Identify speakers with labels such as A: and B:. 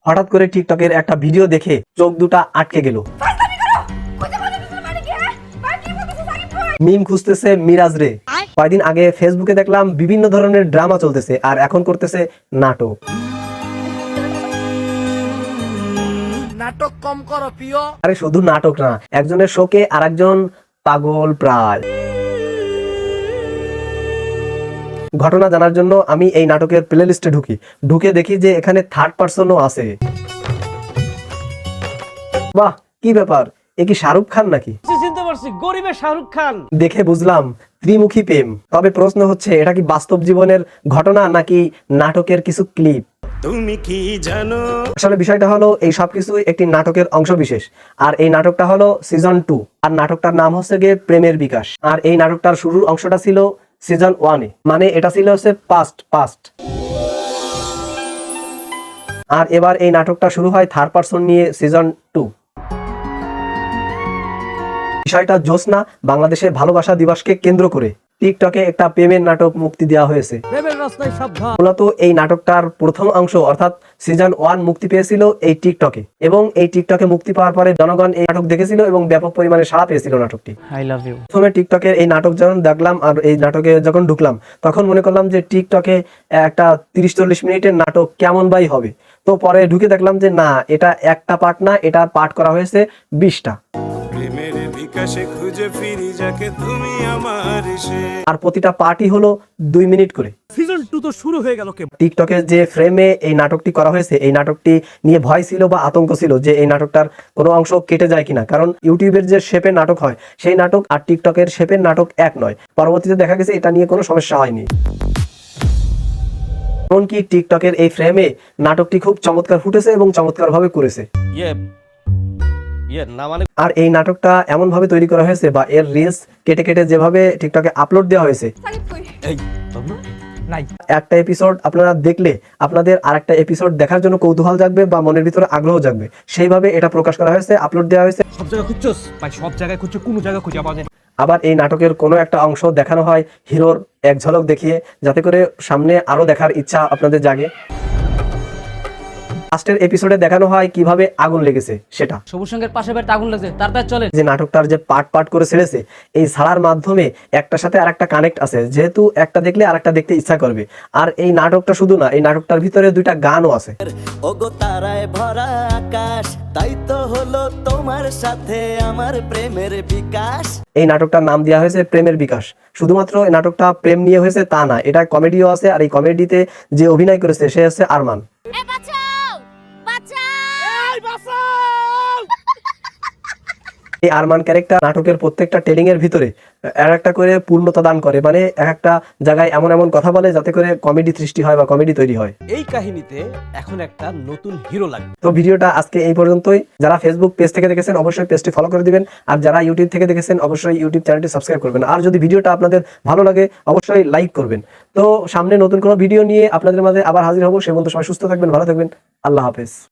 A: হঠাৎ করে টিকটকের একটা ভিডিও দেখে চোখ দুটা আটকে গেল। মিম খুঁজতেছে মিরাজ রে। কয়েকদিন আগে ফেসবুকে দেখলাম বিভিন্ন ধরনের ড্রামা চলতেছে, আর এখন করতেছে নাটক।
B: নাটক কম করো প্রিয়।
A: আরে শুধু নাটক না, একজনের শোকে আর একজন পাগল প্রায়। ঘটনা জানার জন্য আমি এই নাটকের প্লে লিস্টে ঢুকে দেখি যে এখানে থার্ড পার্সনও আছে। বাহ, কি ব্যাপার, এ কি শাহরুখ খান নাকি?
B: চিনতে পারছি, গরিবের শাহরুখ খান।
A: দেখে বুঝলাম ত্রিমুখী প্রেম। তবে প্রশ্ন হচ্ছে, এটা কি বাস্তব জীবনের ঘটনা নাকি নাটকের কিছু ক্লিপ?
C: তুমি কি জানো?
A: আসলে বিষয়টা হলো এই সবকিছু একটি নাটকের অংশ বিশেষ। আর এই নাটকটা হলো সিজন 2, আর নাটকটার নাম হচ্ছে গিয়ে প্রেমের বিকাশ। আর এই নাটকটার শুরুর অংশটা ছিল সিজন 1 এ, মানে এটা ছিল হচ্ছে পাস্ট। আর এবার এই নাটকটা শুরু হয় থার্ড পারসন নিয়ে সিজন 2। বিষয়টা জোসনা বাংলাদেশের ভালোবাসা দিবসকে কেন্দ্র করে টিকটকে একটা প্রেমের নাটক মুক্তি দেওয়া হয়েছে। মূলত এই নাটকটার প্রথম অংশ অর্থাৎ সিজন 1 মুক্তি পেয়েছিল এই টিকটকে, এবং এই টিকটকে মুক্তি পাওয়ার পরে জনগণ এই নাটক দেখেছিল এবং ব্যাপক পরিমাণে সাড়া পেয়েছিল নাটকটি।
B: I love you.
A: প্রথমে টিকটকের এই নাটক যখন দেখলাম আর এই নাটকে যখন ঢুকলাম, তখন মনে করলাম যে টিকটকে একটা 30-40 মিনিটের নাটক কেমন বাই হবে। তো পরে ঢুকে দেখলাম যে না, এটা একটা পার্ট না, এটা পার্ট করা হয়েছে 20টা।
C: প্রেমের বিকাশে খুঁজে ফিরি যাকে তুমি আমার সে।
A: আর প্রতিটা পার্টই হলো 2 মিনিট করে।
B: সিজন 2 তো শুরু হয়ে গেল।
A: টিকটকের যে ফ্রেমে এই নাটকটি করা হয়েছে, এই নাটকটি নিয়ে ভয় ছিল বা আতঙ্ক ছিল যে এই নাটকটার কোনো অংশ কেটে যায় কিনা, কারণ ইউটিউবের যে শেপের নাটক হয় সেই নাটক আর টিকটকের শেপের নাটক এক নয়। পরবর্তীতে দেখা গেছে এটা নিয়ে কোনো সমস্যা হয়নি। এমনকি টিকটকের এই ফ্রেমে নাটকটি খুব চমৎকার ফুটেছে এবং চমৎকার ভাবে করেছে। আর এই নাটকটা এমন ভাবে তৈরি করা হয়েছে বা এর রিলস কেটে কেটে যেভাবে টিকটকে আপলোড দেওয়া হয়েছে, একটা এপিসোড আপনারা দেখলে আপনাদের আরেকটা এপিসোড দেখার জন্য কৌতূহল জাগবে বা মনের ভিতরে আগ্রহ জাগবে, সেইভাবে এটা প্রকাশ করা হয়েছে, আপলোড দেওয়া হয়েছে।
B: সব জায়গায় খুঁজছস ভাই, সব জায়গায় খুঁজছো, কোনো জায়গা খুঁজে পাওয়া যায় না।
A: আবার এই নাটকের কোনো একটা অংশ দেখানো হয় হিরোর এক ঝলক দেখিয়ে, যাতে করে সামনে আরো দেখার ইচ্ছা আপনাদের জাগে। লাস্টের এপিসোডে দেখানো হয় কিভাবে আগুন লেগেছে সেটা।
D: সবুজ সঙ্গেের পাশে বাড়িতে আগুন লাগছে, তাড়াতাড়ি চলে।
A: যে নাটকটার যে পার্ট করে ছেড়েছে, এই ছাড়ার মাধ্যমে একটার সাথে আরেকটা কানেক্ট আছে, যেহেতু একটা দেখলে আরেকটা দেখতে ইচ্ছা করবে। আর এই নাটকটা শুধু না, এই নাটকটার ভিতরে 2টা গানও আছে।
E: ওগো তারায় ভরা আকাশ, তাই তো হলো তোমার সাথে আমার প্রেমের বিকাশ।
A: এই নাটকটার নাম দেওয়া হয়েছে প্রেমের বিকাশ। শুধুমাত্র এই নাটকটা প্রেম নিয়ে হয়েছে তা না, এটা কমেডিও আছে। আর এই কমেডিতে যে অভিনয় করেছে সে হচ্ছে আরমান। এই আরমান ক্যারেক্টার নাটকের প্রত্যেকটা টেলিং এর ভিতরে আর একটা করে পূর্ণতা দান করে, মানে এক একটা জায়গায় এমন এমন কথা বলে যাতে করে কমেডি সৃষ্টি হয় বা কমেডি তৈরি হয়।
B: এই কাহিনীতে এখন একটা নতুন হিরো লাগবে।
A: তো ভিডিওটা আজকে এই পর্যন্তই। যারা ফেসবুক পেজ থেকে দেখেছেন অবশ্যই পেজটি ফলো করে দিবেন, আর যারা ইউটিউব থেকে দেখেছেন অবশ্যই ইউটিউব চ্যানেলটি সাবস্ক্রাইব করবেন। আর যদি ভিডিওটা আপনাদের ভালো লাগে অবশ্যই লাইক করবেন। তো সামনে নতুন কোনো ভিডিও নিয়ে আপনাদের মাঝে আবার হাজির হব। সে পর্যন্ত সবাই সুস্থ থাকবেন, ভালো থাকবেন। আল্লাহ হাফেজ।